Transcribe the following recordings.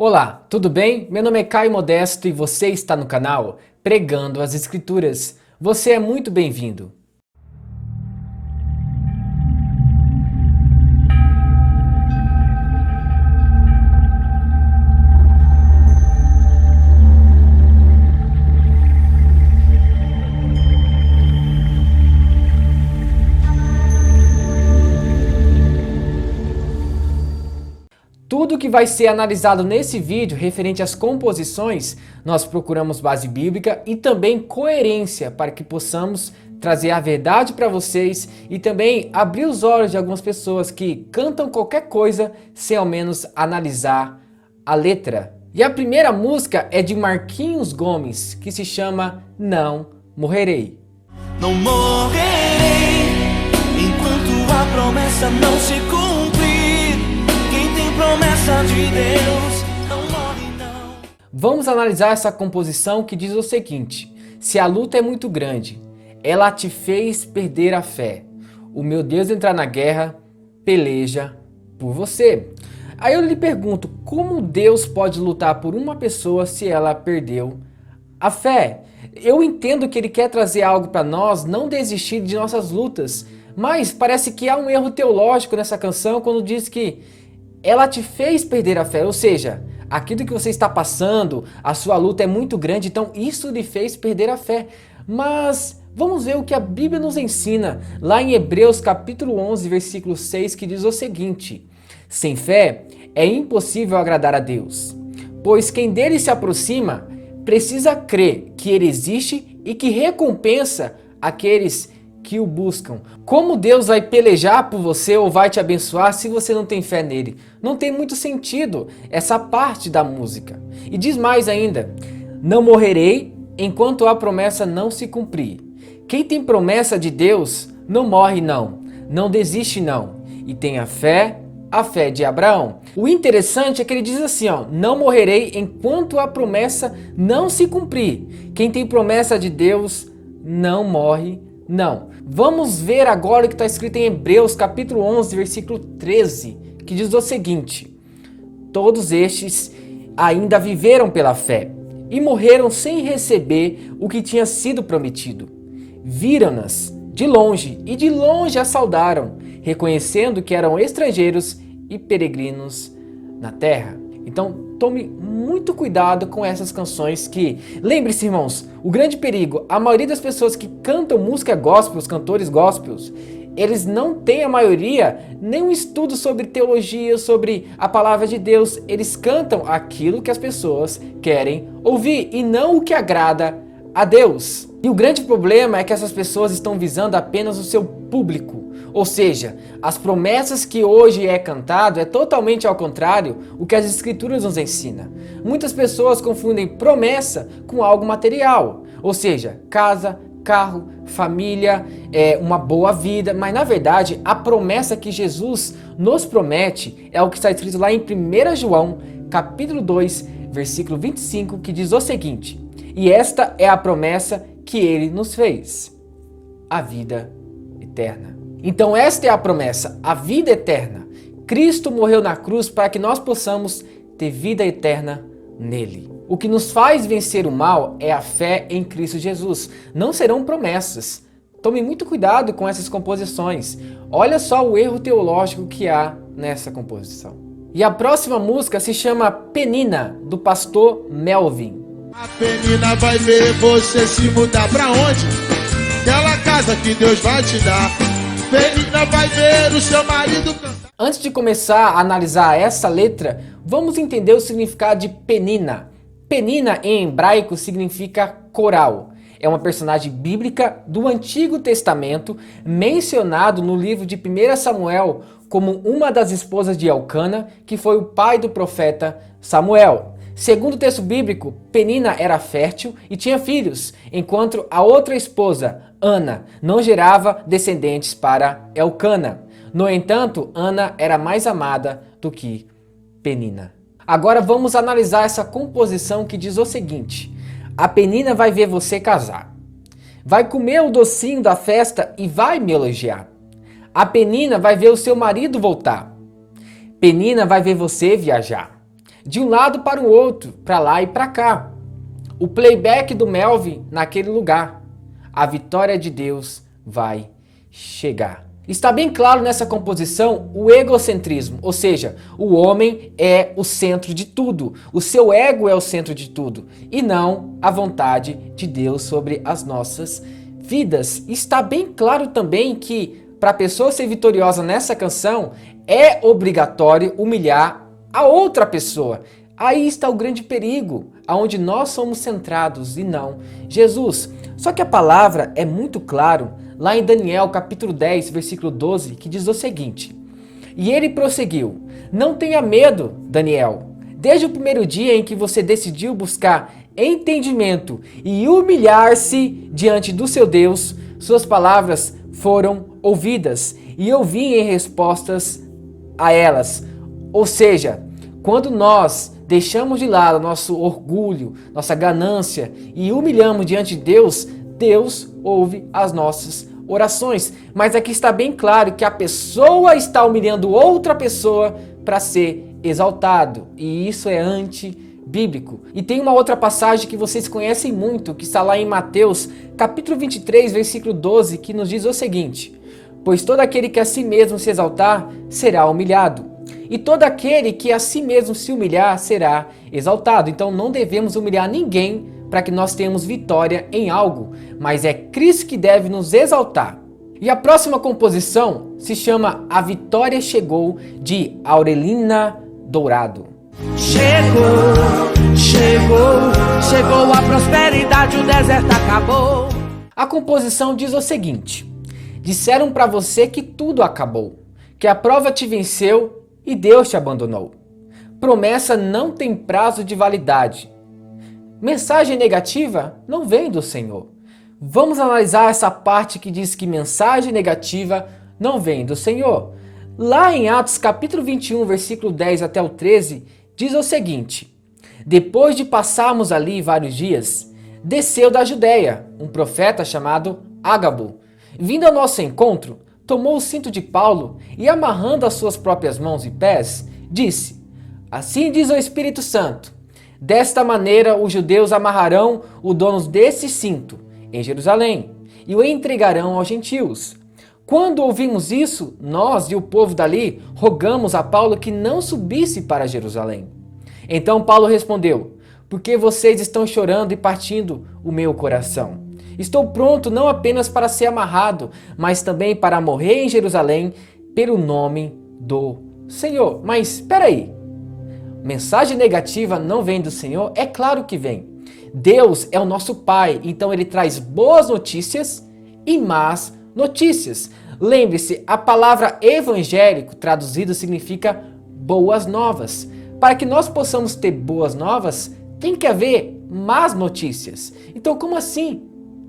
Olá, tudo bem? Meu nome é Caio Modesto e você está no canal Pregando as Escrituras. Você é muito bem-vindo. Tudo que vai ser analisado nesse vídeo referente às composições, nós procuramos base bíblica e também coerência para que possamos trazer a verdade para vocês e também abrir os olhos de algumas pessoas que cantam qualquer coisa sem ao menos analisar a letra. E a primeira música é de Marquinhos Gomes, que se chama Não Morrerei. Não morrerei enquanto a promessa não se cumprir. Quem tem promessa de Deus não morre não. Vamos analisar essa composição que diz o seguinte: se a luta é muito grande, ela te fez perder a fé. O meu Deus entrar na guerra, peleja por você. Aí eu lhe pergunto, como Deus pode lutar por uma pessoa se ela perdeu a fé? Eu entendo que ele quer trazer algo para nós, não desistir de nossas lutas, mas parece que há um erro teológico nessa canção quando diz que ela te fez perder a fé, ou seja, aquilo que você está passando, a sua luta é muito grande, então isso lhe fez perder a fé. Mas vamos ver o que a Bíblia nos ensina, lá em Hebreus capítulo 11, versículo 6, que diz o seguinte: sem fé é impossível agradar a Deus, pois quem dele se aproxima precisa crer que ele existe e que recompensa aqueles que o buscam. Como Deus vai pelejar por você ou vai te abençoar se você não tem fé nele? Não tem muito sentido essa parte da música. E diz mais ainda: não morrerei enquanto a promessa não se cumprir. Quem tem promessa de Deus não morre não desiste não, e tem a fé de Abraão. O interessante é que ele diz assim, não morrerei enquanto a promessa não se cumprir. Quem tem promessa de Deus não morre não. Vamos ver agora o que está escrito em Hebreus capítulo 11, versículo 13, que diz o seguinte: todos estes ainda viveram pela fé e morreram sem receber o que tinha sido prometido. Viram-nas de longe e de longe a saudaram, reconhecendo que eram estrangeiros e peregrinos na terra. Então tome muito cuidado com essas canções que, lembre-se irmãos, o grande perigo, a maioria das pessoas que cantam música gospel, os cantores gospels, eles não têm a maioria nenhum estudo sobre teologia, sobre a palavra de Deus. Eles cantam aquilo que as pessoas querem ouvir e não o que agrada a Deus. E o grande problema é que essas pessoas estão visando apenas o seu público. Ou seja, as promessas que hoje é cantado é totalmente ao contrário o que as escrituras nos ensinam. Muitas pessoas confundem promessa com algo material. Ou seja, casa, carro, família, uma boa vida. Mas na verdade, a promessa que Jesus nos promete é o que está escrito lá em 1 João, capítulo 2, versículo 25, que diz o seguinte: e esta é a promessa que ele nos fez, a vida eterna. Então esta é a promessa, a vida eterna. Cristo morreu na cruz para que nós possamos ter vida eterna nele. O que nos faz vencer o mal é a fé em Cristo Jesus. Não serão promessas. Tome muito cuidado com essas composições. Olha só o erro teológico que há nessa composição. E a próxima música se chama Penina, do pastor Melvin. A Penina vai ver você se mudar pra onde? Aquela casa que Deus vai te dar. Penina vai ver o seu marido cantar. Antes de começar a analisar essa letra, vamos entender o significado de Penina. Penina em hebraico significa coral. É uma personagem bíblica do Antigo Testamento, mencionado no livro de 1 Samuel como uma das esposas de Elcana, que foi o pai do profeta Samuel. Segundo o texto bíblico, Penina era fértil e tinha filhos, enquanto a outra esposa, Ana, não gerava descendentes para Elcana. No entanto, Ana era mais amada do que Penina. Agora vamos analisar essa composição que diz o seguinte: a Penina vai ver você casar, vai comer o docinho da festa e vai me elogiar. A Penina vai ver o seu marido voltar. Penina vai ver você viajar. de um lado para o outro, para lá e para cá. O playback do Melvin naquele lugar. A vitória de Deus vai chegar. Está bem claro nessa composição o egocentrismo, ou seja, o homem é o centro de tudo, o seu ego é o centro de tudo, e não a vontade de Deus sobre as nossas vidas. Está bem claro também que para a pessoa ser vitoriosa nessa canção, é obrigatório humilhar a outra pessoa. Aí está o grande perigo, aonde nós somos centrados e não Jesus. Só que a palavra é muito claro lá em Daniel capítulo 10, versículo 12, que diz o seguinte: e ele prosseguiu: não tenha medo, Daniel. Desde o primeiro dia em que você decidiu buscar entendimento e humilhar-se diante do seu Deus, suas palavras foram ouvidas e eu vim em respostas a elas. Ou seja, quando nós deixamos de lado nosso orgulho, nossa ganância e humilhamos diante de Deus, Deus ouve as nossas orações. Mas aqui está bem claro que a pessoa está humilhando outra pessoa para ser exaltado. E isso é antibíblico. E tem uma outra passagem que vocês conhecem muito, que está lá em Mateus, capítulo 23, versículo 12, que nos diz o seguinte: pois todo aquele que a si mesmo se exaltar, será humilhado. E todo aquele que a si mesmo se humilhar, será exaltado. Então não devemos humilhar ninguém para que nós tenhamos vitória em algo, mas é Cristo que deve nos exaltar. E a próxima composição se chama A Vitória Chegou, de Aurelina Dourado. Chegou a prosperidade, o deserto acabou. A composição diz o seguinte: disseram para você que tudo acabou, que a prova te venceu e Deus te abandonou. Promessa não tem prazo de validade. Mensagem negativa não vem do Senhor. Vamos analisar essa parte que diz que mensagem negativa não vem do Senhor. Lá em Atos capítulo 21, versículo 10 até o 13, diz o seguinte: depois de passarmos ali vários dias, desceu da Judéia um profeta chamado Ágabo. Vindo ao nosso encontro, tomou o cinto de Paulo e, amarrando as suas próprias mãos e pés, disse: assim diz o Espírito Santo, desta maneira os judeus amarrarão o dono desse cinto em Jerusalém e o entregarão aos gentios. Quando ouvimos isso, nós e o povo dali rogamos a Paulo que não subisse para Jerusalém. Então Paulo respondeu: porque vocês estão chorando e partindo o meu coração? Estou pronto não apenas para ser amarrado, mas também para morrer em Jerusalém pelo nome do Senhor. Mas espera aí, mensagem negativa não vem do Senhor? É claro que vem. Deus é o nosso Pai, então Ele traz boas notícias e más notícias. Lembre-se, a palavra evangélico traduzido significa boas novas. Para que nós possamos ter boas novas, tem que haver más notícias. Então como assim?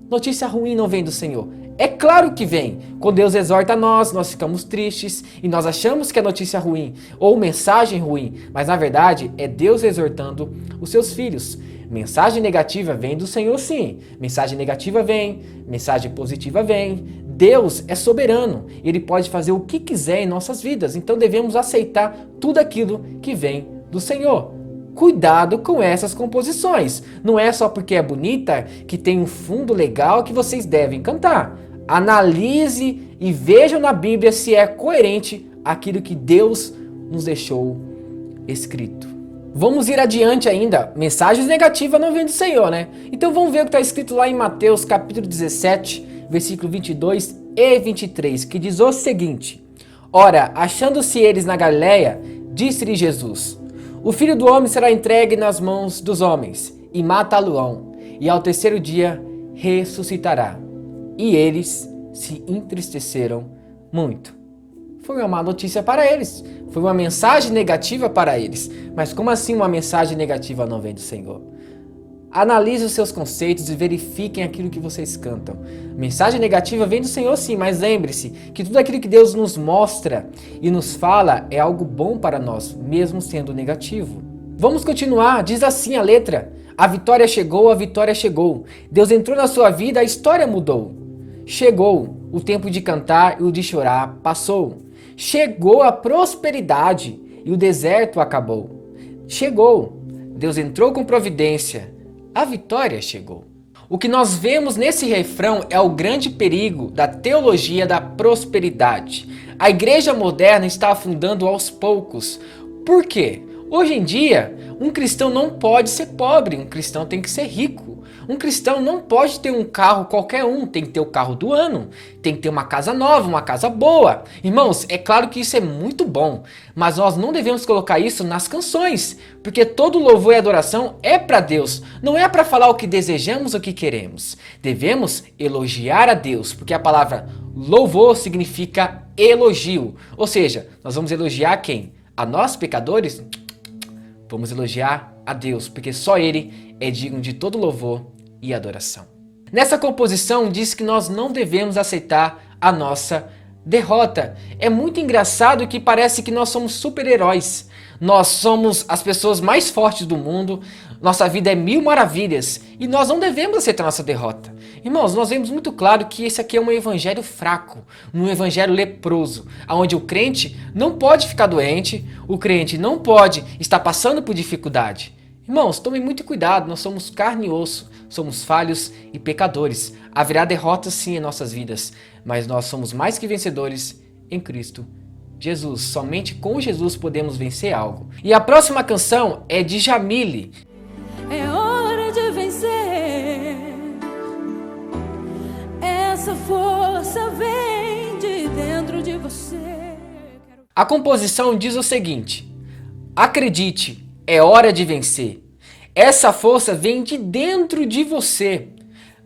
Notícia ruim não vem do Senhor? É claro que vem. Quando Deus exorta nós ficamos tristes e nós achamos que é notícia ruim ou mensagem ruim, mas na verdade é Deus exortando os seus filhos. Mensagem negativa vem do Senhor, sim. Mensagem negativa vem, mensagem positiva vem. Deus é soberano, Ele pode fazer o que quiser em nossas vidas, então devemos aceitar tudo aquilo que vem do Senhor. Cuidado com essas composições. Não é só porque é bonita, que tem um fundo legal, que vocês devem cantar. Analise e vejam na Bíblia se é coerente aquilo que Deus nos deixou escrito. Vamos ir adiante ainda. Mensagens negativas não vêm do Senhor, né? Então vamos ver o que está escrito lá em Mateus capítulo 17, versículo 22 e 23, que diz o seguinte: ora, achando-se eles na Galileia, disse-lhe Jesus: o Filho do Homem será entregue nas mãos dos homens, e matá-lo-ão, e ao terceiro dia ressuscitará. E eles se entristeceram muito. Foi uma má notícia para eles, foi uma mensagem negativa para eles. Mas como assim uma mensagem negativa não vem do Senhor? Analise os seus conceitos e verifiquem aquilo que vocês cantam. Mensagem negativa vem do Senhor, sim, mas lembre-se que tudo aquilo que Deus nos mostra e nos fala é algo bom para nós, mesmo sendo negativo. Vamos continuar, diz assim a letra: a vitória chegou, a vitória chegou. Deus entrou na sua vida, a história mudou. Chegou o tempo de cantar e o de chorar passou. Chegou a prosperidade e o deserto acabou. chegou. Deus entrou com providência. A vitória chegou. O que nós vemos nesse refrão é o grande perigo da teologia da prosperidade. A igreja moderna está afundando aos poucos. Por quê? Hoje em dia, um cristão não pode ser pobre, um cristão tem que ser rico. Um cristão não pode ter um carro qualquer um, tem que ter o carro do ano, tem que ter uma casa nova, uma casa boa. Irmãos, é claro que isso é muito bom, mas nós não devemos colocar isso nas canções, porque todo louvor e adoração é para Deus, não é para falar o que desejamos ou o que queremos. Devemos elogiar a Deus, porque a palavra louvor significa elogio, ou seja, nós vamos elogiar quem? A nós, pecadores? Vamos elogiar a Deus, porque só Ele é digno de todo louvor e adoração. Nessa composição diz que nós não devemos aceitar a nossa derrota. É muito engraçado que parece que nós somos super-heróis. Nós somos as pessoas mais fortes do mundo, nossa vida é mil maravilhas e nós não devemos aceitar nossa derrota. Irmãos, nós vemos muito claro que esse aqui é um evangelho fraco, um evangelho leproso, onde o crente não pode ficar doente, o crente não pode estar passando por dificuldade. Irmãos, tomem muito cuidado, nós somos carne e osso, somos falhos e pecadores. Haverá derrotas sim em nossas vidas, mas nós somos mais que vencedores em Cristo Jesus. Somente com Jesus podemos vencer algo. E a próxima canção é de Jamile. É hora de vencer. Essa força vem de dentro de você. A composição diz o seguinte: acredite, é hora de vencer. Essa força vem de dentro de você.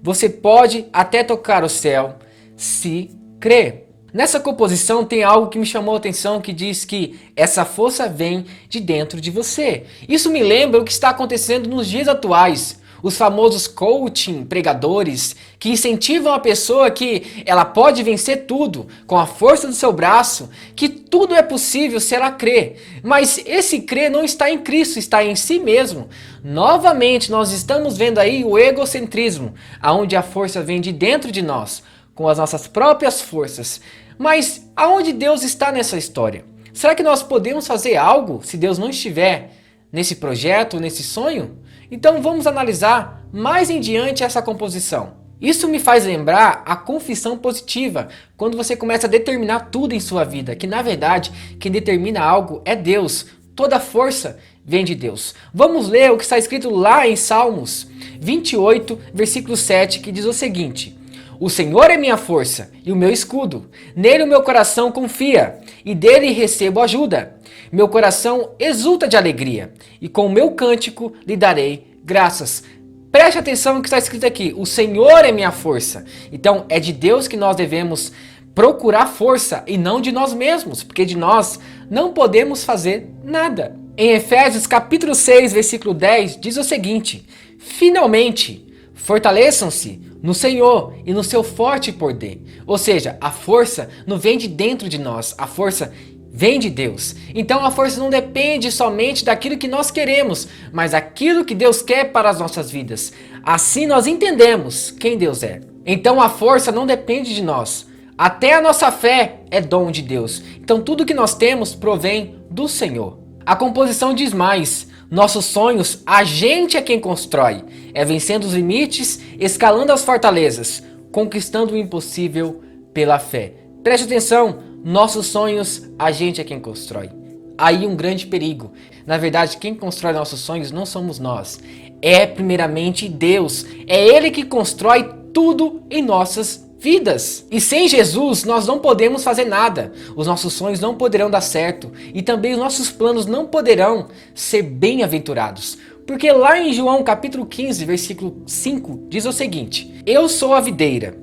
Você pode até tocar o céu se crer. Nessa composição tem algo que me chamou a atenção, que diz que essa força vem de dentro de você. Isso me lembra o que está acontecendo nos dias atuais. Os famosos coaching, pregadores, que incentivam a pessoa que ela pode vencer tudo com a força do seu braço, que tudo é possível se ela crer. Mas esse crer não está em Cristo, está em si mesmo. Novamente nós estamos vendo aí o egocentrismo, aonde a força vem de dentro de nós, com as nossas próprias forças. Mas aonde Deus está nessa história? Será que nós podemos fazer algo se Deus não estiver nesse projeto, nesse sonho? Então vamos analisar mais em diante essa composição. Isso me faz lembrar a confissão positiva, quando você começa a determinar tudo em sua vida, que na verdade quem determina algo é Deus. Toda força vem de Deus. Vamos ler o que está escrito lá em Salmos 28, versículo 7, que diz o seguinte: o Senhor é minha força e o meu escudo. Nele o meu coração confia e dele recebo ajuda. Meu coração exulta de alegria e com o meu cântico lhe darei graças. Preste atenção no que está escrito aqui. O Senhor é minha força. Então é de Deus que nós devemos procurar força e não de nós mesmos, porque de nós não podemos fazer nada. Em Efésios capítulo 6, versículo 10 diz o seguinte: finalmente fortaleçam-se no Senhor e no seu forte poder. Ou seja, a força não vem de dentro de nós, a força vem de Deus. Então a força não depende somente daquilo que nós queremos, mas aquilo que Deus quer para as nossas vidas. Assim nós entendemos quem Deus é. Então a força não depende de nós. Até a nossa fé é dom de Deus. Então tudo que nós temos provém do Senhor. A composição diz mais: nossos sonhos, a gente é quem constrói. É vencendo os limites, escalando as fortalezas, conquistando o impossível pela fé. Preste atenção, nossos sonhos, a gente é quem constrói. Aí um grande perigo. Na verdade, quem constrói nossos sonhos não somos nós. É primeiramente Deus. É Ele que constrói tudo em nossas vidas. E sem Jesus nós não podemos fazer nada. Os nossos sonhos não poderão dar certo. E também os nossos planos não poderão ser bem-aventurados. Porque lá em João capítulo 15, versículo 5, diz o seguinte: eu sou a videira,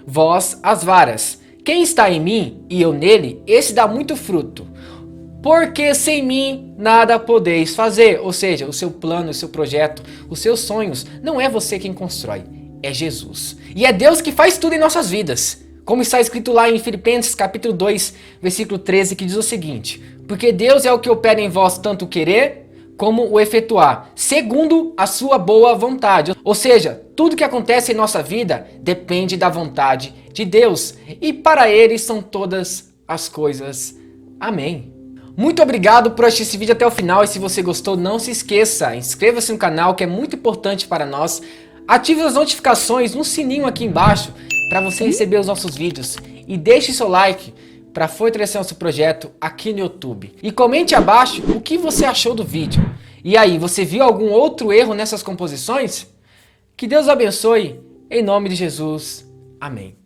vós as varas. Quem está em mim e eu nele, esse dá muito fruto. Porque sem mim nada podeis fazer. Ou seja, o seu plano, o seu projeto, os seus sonhos, não é você quem constrói. É Jesus. E é Deus que faz tudo em nossas vidas. Como está escrito lá em Filipenses capítulo 2, versículo 13, que diz o seguinte: porque Deus é o que opera em vós tanto o querer como o efetuar, segundo a sua boa vontade. Ou seja, tudo que acontece em nossa vida depende da vontade de Deus. E para Ele são todas as coisas. Amém. Muito obrigado por assistir esse vídeo até o final e se você gostou, não se esqueça, inscreva-se no canal que é muito importante para nós. Ative as notificações no sininho aqui embaixo para você receber os nossos vídeos e deixe seu like para fortalecer nosso projeto aqui no YouTube. E comente abaixo o que você achou do vídeo. E aí, você viu algum outro erro nessas composições? Que Deus abençoe, em nome de Jesus. Amém.